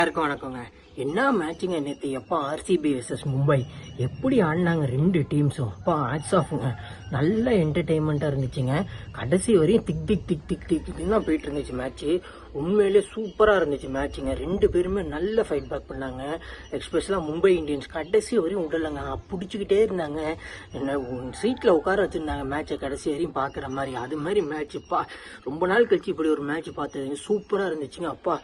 எல்லாருக்கும் வணக்கங்க. என்ன மேட்சுங்க நேற்று எப்போ ஆர்சிபி வெர்சஸ் மும்பை எப்படி ஆடினாங்க ரெண்டு டீம்ஸும். அப்பா ஹேட்ஸ் ஆஃப்ங்க. நல்ல என்டர்டெயின்மெண்ட்டாக இருந்துச்சுங்க. கடைசி வரையும் திக் திக் திக் திக் திக் தான் போயிட்டு இருந்துச்சு மேட்ச்சு. உண்மையிலே சூப்பராக இருந்துச்சு மேட்சுங்க. ரெண்டு பேருமே நல்ல ஃபைட் பேக் பண்ணாங்க. எக்ஸ்பெஷலாக மும்பை இந்தியன்ஸ் கடைசி வரையும் விடலைங்க. பிடிச்சிக்கிட்டே இருந்தாங்க. என்ன சீட்டில் உட்கார வச்சுருந்தாங்க மேட்சை கடைசி வரையும் பார்க்குற மாதிரி. அது மாதிரி மேட்ச்சுப்பா ரொம்ப நாள் கழிச்சு இப்படி ஒரு மேட்ச் பார்த்தது சூப்பராக இருந்துச்சுங்க. அப்பா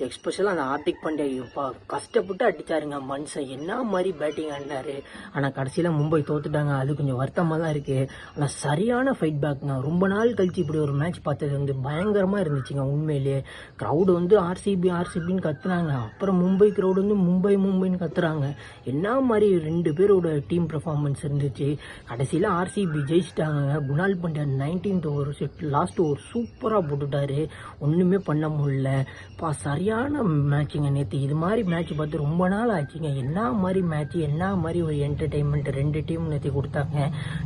எக்ஸ்பெஷலாக அந்த ஹார்திக் பாண்டியா கஷ்டப்பட்டு அடிச்சாருங்க மனுஷன். என்ன மாதிரி பேட்டிங் ஆடினாரு. ஆனால் கடைசியில் மும்பை தோத்துட்டாங்க. அது கொஞ்சம் வருத்தமாக தான் இருக்குது. ஆனால் சரியான ஃபைட் பேக்ங்க. ரொம்ப நாள் கழிச்சு இப்படி ஒரு மேட்ச் பார்த்தது பயங்கரமாக இருந்துச்சுங்க. உண்மையிலேயே க்ரௌடு ஆர்சிபின்னு கத்துறாங்க. அப்புறம் மும்பை க்ரௌடு மும்பைன்னு கத்துறாங்க. என்ன மாதிரி ரெண்டு பேரோட டீம் பெர்ஃபார்மன்ஸ் இருந்துச்சு. கடைசியில் ஆர்சிபி ஜெயிச்சிட்டாங்க. Krunal Pandya 19th over last over சூப்பராக போட்டுட்டாரு. ஒன்றுமே பண்ண முடியல. சரியான மேட்சுங்க நேற்று. இது மாதிரி மேட்ச் பார்த்து ரொம்ப நாள் ஆச்சுங்க. என்ன மாதிரி மேட்ச், என்ன மாதிரி ஒரு என்டர்டெயின்மெண்ட் ரெண்டு டீம் நேற்று கொடுத்தாங்க.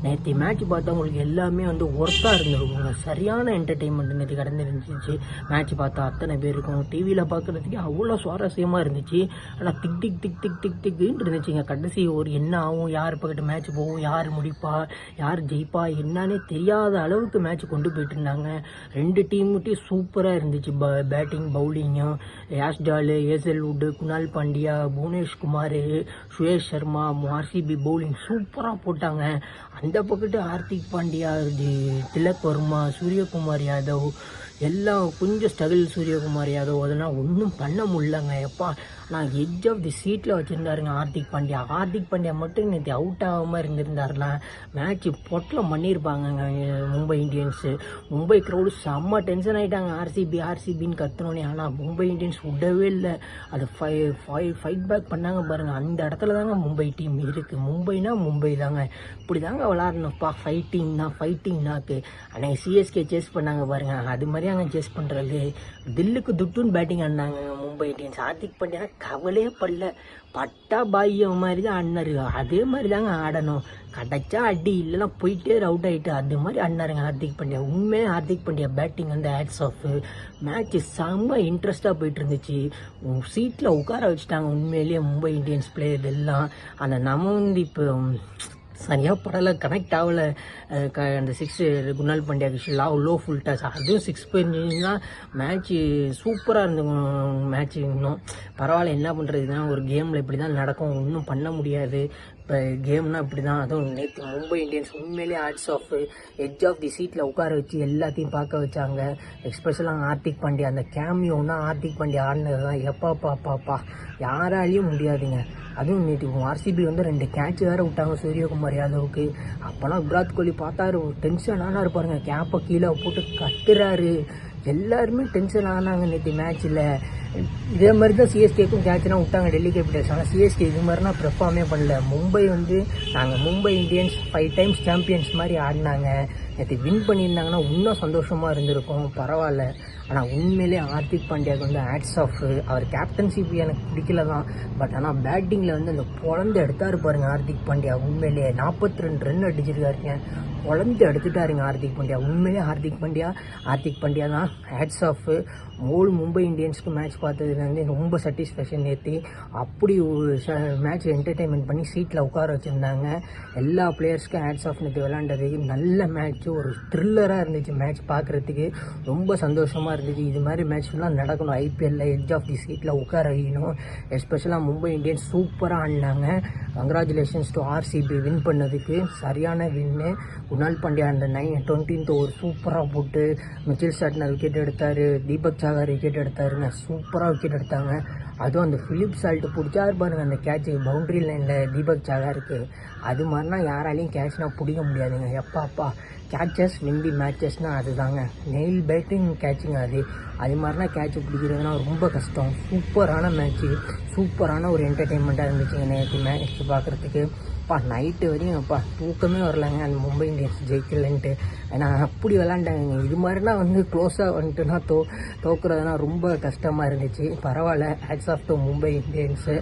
நேற்று மேட்ச் பார்த்தவங்களுக்கு எல்லாமே ஒர்த்தாக இருந்திருக்குங்க. சரியான என்டர்டெயின்மெண்ட் நேற்று கடந்துருந்துச்சு. மேட்ச் பார்த்தா அத்தனை பேர் இருக்கும். டிவியில் பார்க்குறதுக்கு அவ்வளோ சுவாரஸ்யமாக இருந்துச்சு. ஆனால் திக் திக் திக் திக் திக் திக்னு இருந்துச்சுங்க. கடைசி ஒரு என்ன ஆகும், யார் பக்கத்து மேட்ச் போகும், யார் முடிப்பா, யார் ஜெயிப்பா என்னன்னே தெரியாத அளவுக்கு மேட்ச் கொண்டு போயிட்டு இருந்தாங்க. ரெண்டு டீமுட்டையும் சூப்பராக இருந்துச்சு. பேட்டிங் பவுலிங்கும் Yash Dayal, Hazlewood, Krunal Pandya, Bhuvneshwar Kumar, Suyash Sharma, RCB bowling சூப்பராக போட்டாங்க. அந்த பக்கத்து ஹார்திக் பாண்டியா, திலக் வர்மா, சூரியகுமார் யாதவ் எல்லாம் கொஞ்சம் ஸ்ட்ரகிள். சூரியகுமார் யாதவ் அதெல்லாம் ஒன்றும் பண்ண முடியலங்க. எப்பா நான் எட்ஜ் ஆஃப் தி சீட்டில் வச்சுருந்தாருங்க ஹார்திக் பாண்டியா மட்டும் நேற்று அவுட் ஆகாமல் இருந்திருந்தாருலாம் மேட்ச்சு பொட்டலம் பண்ணியிருப்பாங்கங்க மும்பை இந்தியன்ஸு. மும்பை க்ரௌடு செம்ம டென்ஷன் ஆகிட்டாங்க. ஆர்சிபின்னு கத்துனோன்னே. ஆனால் மும்பை இந்தியன்ஸ் விடவே இல்லை. அது ஃபைட் பேக் பண்ணாங்க பாருங்கள். அந்த இடத்துல தாங்க மும்பை டீம் இருக்குது. மும்பைனா மும்பை தாங்க. இப்படி தாங்க விளாட்ணும்ப்பா. ஃபைட்டிங்னாக்கு அன்னைக்கு சிஎஸ்கே சேஸ் பண்ணாங்க பாருங்கள். அது மாதிரி அங்கே சேஸ் பண்ணுறது. தில்லுக்கு துட்டுன்னு பேட்டிங் ஆடினாங்க மும்பை இந்தியன்ஸ். ஹார்திக் பாண்டியா கவலையே படல. பட்டா பாய்யம் மாதிரி தான் ஆடினாரு. அதே மாதிரி தாங்க ஆடணும். கிடைச்சா அடி, இல்லைன்னா போயிட்டே அவுட் ஆகிட்டு அது மாதிரி ஆடினாருங்க ஹார்திக் பாண்டியா. உண்மையாக Hardik Pandya batting hats off. Match செம்ம இன்ட்ரெஸ்டாக போயிட்டு இருந்துச்சு. சீட்டில் உட்கார வச்சுட்டாங்க உண்மையிலேயே மும்பை இந்தியன்ஸ் பிளேயர் எல்லாம். அந்த நம்ம இப்போ சரியாக படலை, கனெக்ட் ஆகலை. அந்த 6 குணால் பாண்டியாவுக்கு லோ ஃபுல் டாஸ் அதுவும் 6 போயிருந்துச்சுன்னா மேட்ச்சு சூப்பராக இருந்துக்கும். மேட்ச்சு இன்னும் பரவாயில்ல. என்ன பண்ணுறதுன்னா ஒரு கேமில் இப்படி தான் நடக்கும். ஒன்றும் பண்ண முடியாது. இப்போ கேம்னா இப்படி தான். அதுவும் நேற்று மும்பை இந்தியன்ஸ் உண்மையிலேயே hats off. Edge of the சீட்டில் உட்கார வச்சு எல்லாத்தையும் பார்க்க வச்சாங்க. எஸ்பெஷலாக ஹார்திக் பாண்டியா அந்த கேமியோன்னா ஹார்திக் பாண்டியா ஆடினது தான் எப்பா யாராலையும் முடியாதுங்க. அதுவும் நேற்று ஆர்சிபி 2 கேட்ச் வேறு விட்டாங்க சூரியகுமார் யாதவுக்கு. அப்போலாம் விராட் கோலி பார்த்தாரு டென்ஷன் ஆனார் பாருங்க. கேப்பை கீழே போட்டு கட்டுறாரு. எல்லாருமே டென்ஷன் ஆனாங்க நேற்று மேட்ச்சில். இதே மாதிரி தான் சிஎஸ்கேக்கும் கேட்ச்னா விட்டாங்க டெல்லி கேபிட்டல்ஸ். ஆனால் சிஎஸ்கே இது மாதிரினா பெர்ஃபார்மே பண்ணல. நாங்கள் மும்பை இந்தியன்ஸ் 5 times சாம்பியன்ஸ் மாதிரி ஆடினாங்க. நேற்று வின் பண்ணியிருந்தாங்கன்னா இன்னும் சந்தோஷமாக இருந்திருக்கும். பரவாயில்ல. ஆனால் உண்மையிலே ஹார்திக் பாண்டியாவுக்கு ஹேட்ஸ் ஆஃப். அவர் கேப்டன்ஷிப் எனக்கு பிடிக்கல தான். பட் ஆனால் பேட்டிங்கில் அந்த பொழந்து எடுத்தாரு பாருங்க ஹார்திக் பாண்டியா. உண்மையிலேயே 42 ரன் அடிச்சிருக்காருங்க. பொழந்து எடுத்துட்டாருங்க ஹார்திக் பாண்டியா. உண்மையிலே ஹார்திக் பாண்டியா தான் ஹேட்ஸ் ஆஃப். மும்பை இந்தியன்ஸ்க்கு மேட்ச் பார்த்ததுலேருந்து ரொம்ப சாட்டிஸ்ஃபேக்ஷன் நேற்று. அப்படி ஒரு மேட்ச் என்டர்டெயின்மெண்ட் பண்ணி சீட்டில் உட்கார வச்சுருந்தாங்க. எல்லா பிளேயர்ஸ்க்கும் ஹேட்ஸ் ஆஃப் நேற்று விளாண்டது. நல்ல மேட்ச்சு. ஒரு த்ரில்லராக இருந்துச்சு மேட்ச் பார்க்குறதுக்கு. ரொம்ப சந்தோஷமாக இருந்துச்சு. இது மாதிரி மேட்ச்லாம் நடக்கணும். ஐபிஎல்லில் எட்ஜ் ஆஃப் தி சீட்டில் உட்கார வைக்கணும். எஸ்பெஷலாக மும்பை இந்தியன்ஸ் சூப்பராக ஆடினாங்க. கங்க்ராச்சுலேஷன்ஸ் டு ஆர்சிபி வின் பண்ணதுக்கு. சரியான வின்னு. குணால் பாண்டியா அந்த 20th ஓவர் சூப்பராக போட்டு மிச்சல் ஸ்டார்ட்னர் விக்கெட் எடுத்தார். தீபக் சாகர் விக்கெட் எடுத்தாருங்க. சூப்பராக விக்கெட் எடுத்தாங்க. அதுவும் அந்த ஃபிலிப் சால்ட்டு பிடிச்சாரு பாருங்க அந்த கேட்சு பவுண்ட்ரி லைனில் தீபக் சாகருக்கு. அது மாதிரினா யாராலையும் கேட்ச்னால் பிடிக்க முடியாதுங்க. எப்பா கேட்சஸ் வின் தி மேட்சஸ்னால் அதுதாங்க. நெயில் பேட்டிங் கேட்சுங்க அது மாதிரினா கேட்சு பிடிக்கிறதுனா ரொம்ப கஷ்டம். சூப்பரான மேட்ச்சு. சூப்பரான ஒரு என்டர்டெயின்மெண்ட்டாக இருந்துச்சுங்க நேற்று மேட்ச் பார்க்குறதுக்கு. நைட்டு வரையும் தூக்கமே வரலங்க அந்த மும்பை இந்தியன்ஸ் ஜெயிக்கலன்ட்டு. ஏன்னா அப்படி விளாண்டாங்க. இது மாதிரினா க்ளோஸாக வந்துட்டுனா தோக்குறதுனா ரொம்ப கஷ்டமாக இருந்துச்சு. பரவாயில்ல. Hats off to Mumbai Indians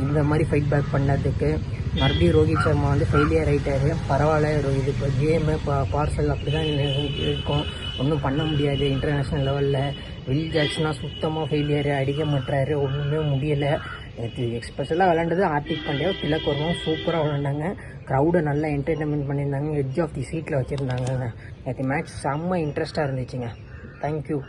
இந்த மாதிரி ஃபைட் பேக் பண்ணதுக்கு. மறுபடியும் ரோஹித் சர்மா ஃபெயிலியர் ஆகிட்டாரு. பரவாயில்ல. இது இப்போ கேமு பார்சல் அப்படி தான் இருக்கும். ஒன்றும் பண்ண முடியாது இன்டர்நேஷ்னல் லெவலில். வில் ஜாக்ஸ்னா சுத்தமாக ஃபெயிலியர், அடிக்க மாட்டாரு, ஒன்றுமே முடியலை. நேற்று எக்ஸ்பெஷலாக விளாண்டது ஹார்திக் பாண்டியா, திலக் வர்மாவும் சூப்பராக விளாண்டாங்க. க்ரௌடை நல்லா என்டர்டைன்மெண்ட் பண்ணியிருந்தாங்க, எட்ஜ் ஆஃப் தி சீட்டில் வச்சுருந்தாங்க. நேற்று மேட்ச் செம்ம இன்ட்ரெஸ்ட்டாக இருந்துச்சுங்க. தேங்க்யூ.